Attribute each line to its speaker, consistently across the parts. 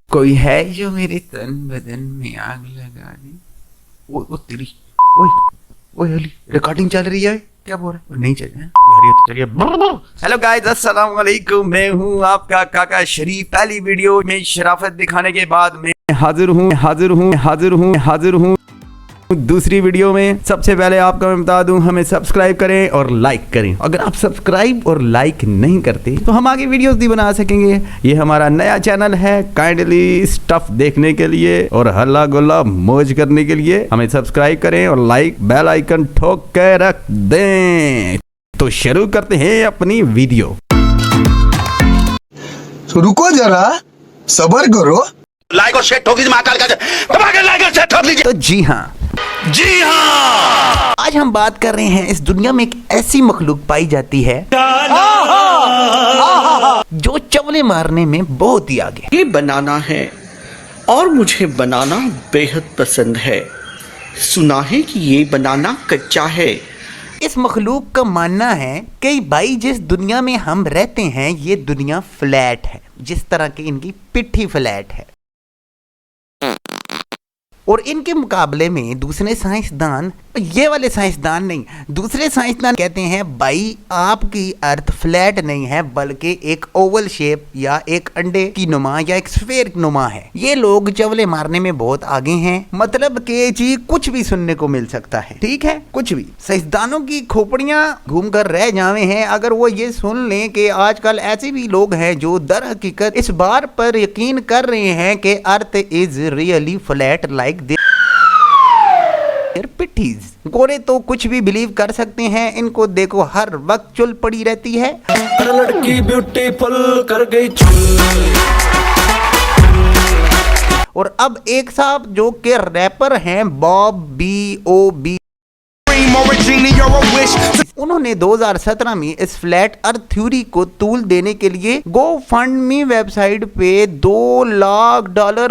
Speaker 1: कोई है जो मेरे तन बदन में आग लगा दे। ओ तेरी, ओए ओए अली, रिकॉर्डिंग चल रही है, क्या बोल रहा है? नहीं चल रहा है यार, ये तो चलिए। हेलो गाइस, अस्सलाम वालेकुम, मैं हूँ आपका काका शरीफ। पहली वीडियो में शराफत दिखाने के बाद मैं हाजिर हूँ दूसरी वीडियो में। सबसे पहले आपको मैं बता दूं, हमें सब्सक्राइब करें और लाइक करें। अगर आप सब्सक्राइब और लाइक नहीं करते तो हम आगे वीडियोस नहीं बना सकेंगे। ये हमारा नया चैनल है। काइंडली स्टफ देखने के लिए और हल्ला गुल्ला मौज करने के लिए हमें सब्सक्राइब करें और लाइक बेल आइकन ठोक के रख दें। तो शुरू करते हैं अपनी वीडियो।
Speaker 2: तो रुको जरा, सब्र करो।
Speaker 3: लाइक और शेयर ठोक दीजिए, महाकाल का दबा के लाइक और शेयर ठोक लीजिए।
Speaker 1: तो जी हाँ, आज हम बात कर रहे हैं, इस दुनिया में एक ऐसी मखलूक पाई जाती है जो चवले मारने में बहुत ही आगे।
Speaker 4: ये बनाना है और मुझे बनाना बेहद पसंद है। सुना है कि ये बनाना कच्चा है।
Speaker 1: इस मखलूक का मानना है कि भाई जिस दुनिया में हम रहते हैं ये दुनिया फ्लैट है, जिस तरह की इनकी पिट्ठी फ्लैट है। और इनके मुकाबले में दूसरे साइंसदान, ये वाले साइंसदान नहीं, दूसरे साइंसदान कहते हैं भाई आपकी अर्थ फ्लैट नहीं है बल्कि एक ओवल शेप या एक अंडे की नुमा या एक स्फेयर नुमा है। ये लोग चवले मारने में बहुत आगे हैं। मतलब कि जी कुछ भी सुनने को मिल सकता है, ठीक है, कुछ भी। साइंसदानों की खोपड़ियां घूम कर रह जावे हैं अगर वो ये सुन लें कि आजकल ऐसे भी लोग हैं जो दर हकीकत इस बात पर यकीन कर रहे हैं कि earth is really flat like पिट्ठीज। गोरे तो कुछ भी बिलीव कर सकते हैं, इनको देखो हर वक्त चुल पड़ी रहती है।
Speaker 5: लड़की ब्यूटीफुल कर गई चुल।
Speaker 1: और अब एक साहब जो के रैपर हैं, बॉब B.O.B, उन्होंने 2017 में इस फ्लैट अर्थ थ्योरी को तूल देने के लिए GoFundMe वेबसाइट पे $2 लाख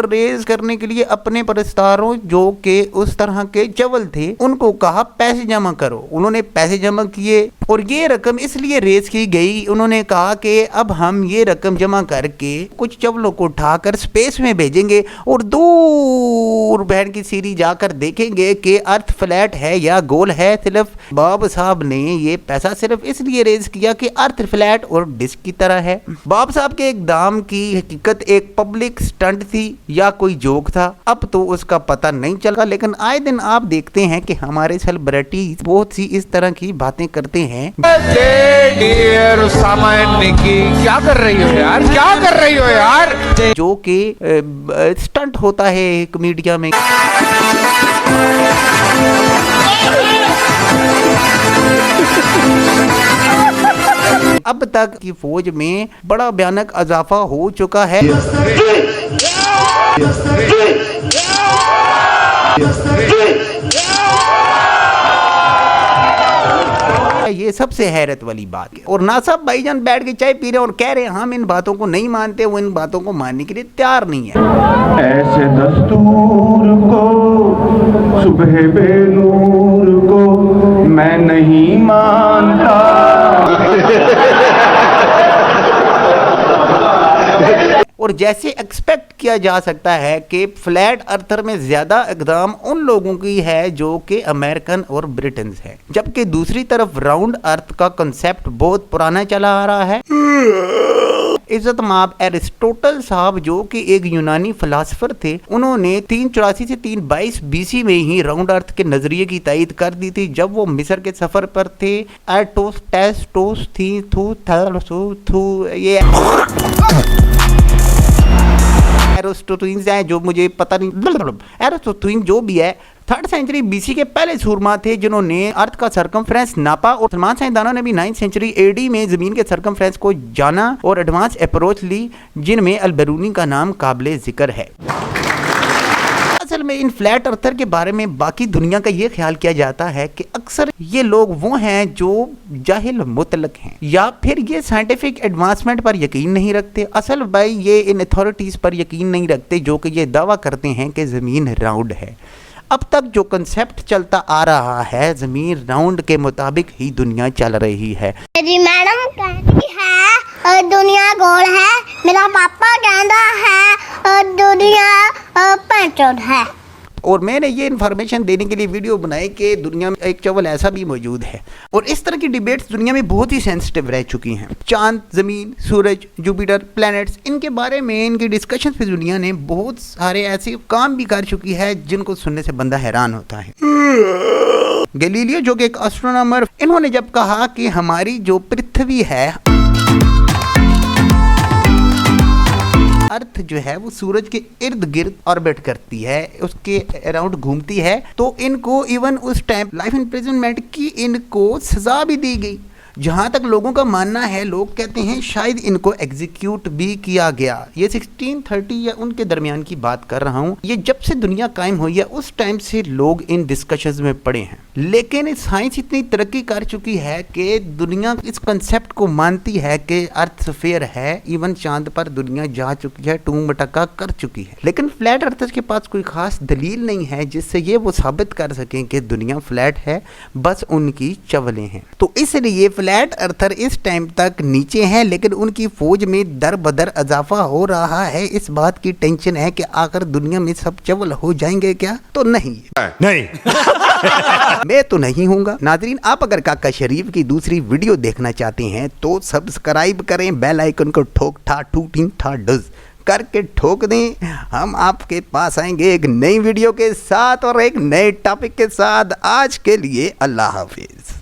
Speaker 1: रेज करने के लिए अपने परस्तारों जो के उस तरह के चवल थे उनको कहा पैसे जमा करो। उन्होंने पैसे जमा किए और ये रकम इसलिए रेज की गई, उन्होंने कहा कि अब हम ये रकम जमा करके कुछ चवलों को उठाकर स्पेस में भेजेंगे और दूर बहन की सीरी जाकर देखेंगे कि अर्थ फ्लैट है या गोल है। सिर्फ बॉब साहब ने ये पैसा सिर्फ इसलिए रेज किया कि अर्थ फ्लैट और डिस्क की तरह है। बॉब साहब के इकदाम की हकीकत एक पब्लिक स्टंट थी या कोई जोक था, अब तो उसका पता नहीं चला। लेकिन आए दिन आप देखते हैं कि हमारे सेलिब्रिटी बहुत सी इस तरह की बातें करते हैं।
Speaker 5: क्या कर रही हो यार, क्या कर रही हो यार,
Speaker 1: जो कि स्टंट होता है एक मीडिया में। अब तक की फौज में बड़ा भयानक इजाफा हो चुका है। ये सबसे हैरत वाली बात है। और नासा भाईजान बैठ के चाय पी रहे और कह रहे हैं हम इन बातों को नहीं मानते, वो इन बातों को मानने के लिए तैयार नहीं है।
Speaker 6: ऐसे दस्तूर को सुबह बेनूर को मैं नहीं मानता।
Speaker 1: और जैसे एक्सपेक्ट किया जा सकता है कि फ्लैट अर्थर में ज्यादा इकदाम उन लोगों की है जो कि अमेरिकन और ब्रिटेन है, जबकि दूसरी तरफ राउंड अर्थ का कंसेप्ट बहुत पुराना चला आ रहा है। इज्जत माब एरिस्टोटल साहब जो कि एक यूनानी फिलासफर थे, उन्होंने 384 से 322 BC में ही राउंड अर्थ के नजरिए की तायद कर दी थी जब वो मिस्र के सफर पर थे। एरिस्टोटेनियंस है जो मुझे पता नहीं, एरिस्टोटेनियंस जो भी है 3rd सेंचुरी BC के पहले सूरमा थे जिन्होंने अर्थ का सरकमफ्रेंस नापा। और मुसलमान साइंसदानों ने भी 9th सेंचुरी AD में जमीन के सरकमफ्रेंस को जाना और एडवांस अप्रोच ली, जिनमें अल-बिरूनी का नाम काबिल जिक्र है। असल में इन फ्लैट अर्थर के बारे में बाकी दुनिया का ये ख्याल किया जाता है कि अक्सर ये लोग वो हैं जो जाहिल मुतलक हैं या फिर ये साइंटिफिक एडवांसमेंट पर यकीन नहीं रखते। असल भाई ये इन अथॉरिटीज़ पर यकीन नहीं रखते जो कि ये दावा करते हैं कि ज़मीन राउंड है। अब तक जो कंसेप्ट चलता आ रहा है, ज़मीन राउंड के मुताबिक ही दुनिया चल रही है।
Speaker 7: मेरी मैडम कहती है और दुनिया गोल है, मेरा पापा कहता है दुनिया पैंचोद है।
Speaker 1: और मैंने ये इन्फॉर्मेशन देने के लिए वीडियो बनाई कि दुनिया में एक चवल ऐसा भी मौजूद है। और इस तरह की डिबेट्स दुनिया में बहुत ही सेंसिटिव रह चुकी हैं। चांद, ज़मीन, सूरज, जुपिटर, प्लैनेट्स, इनके बारे में इनकी डिस्कशन पे दुनिया ने बहुत सारे ऐसे काम भी कर चुकी है जिनको सुनने से बंदा हैरान होता है। गैलीलियो जो कि एक एस्ट्रोनॉमर, इन्होंने जब कहा कि हमारी जो पृथ्वी है, अर्थ जो है वो सूरज के इर्द गिर्द ऑर्बिट करती है, उसके अराउंड घूमती है, तो इनको इवन उस टाइम लाइफ इम्प्रिजनमेंट की इनको सजा भी दी गई। जहाँ तक लोगों का मानना है, लोग कहते हैं शायद इनको एग्जीक्यूट भी किया गया। ये 1630 या उनके दरमियान की बात कर रहा हूँ। ये जब से दुनिया कायम हुई है उस टाइम से लोग इन डिस्कशंस में पड़े हैं। लेकिन साइंस इतनी तरक्की कर चुकी है कि दुनिया इस कंसेप्ट को मानती है कि अर्थ स्फीयर है। इवन चांद पर दुनिया जा चुकी है, टूम मटक्का कर चुकी है। लेकिन फ्लैट अर्थर्स के पास कोई खास दलील नहीं है जिससे ये वो साबित कर सकें कि दुनिया फ्लैट है, बस उनकी चवलें हैं। तो इसलिए फ्लैट अर्थर इस टाइम तक नीचे हैं, लेकिन उनकी फौज में दर बदर इजाफा हो रहा है। इस बात की टेंशन है कि आखिर दुनिया में सब चवल हो जाएंगे क्या? तो नहीं मैं तो नहीं हूँगा। नाजरीन, आप अगर काका शरीफ की दूसरी वीडियो देखना चाहते हैं तो सब्सक्राइब करें, बेल आइकन को ठोक ठा टूटिंग ठा डज करके ठोक दें। हम आपके पास आएंगे एक नई वीडियो के साथ और एक नए टॉपिक के साथ। आज के लिए अल्लाह हाफिज।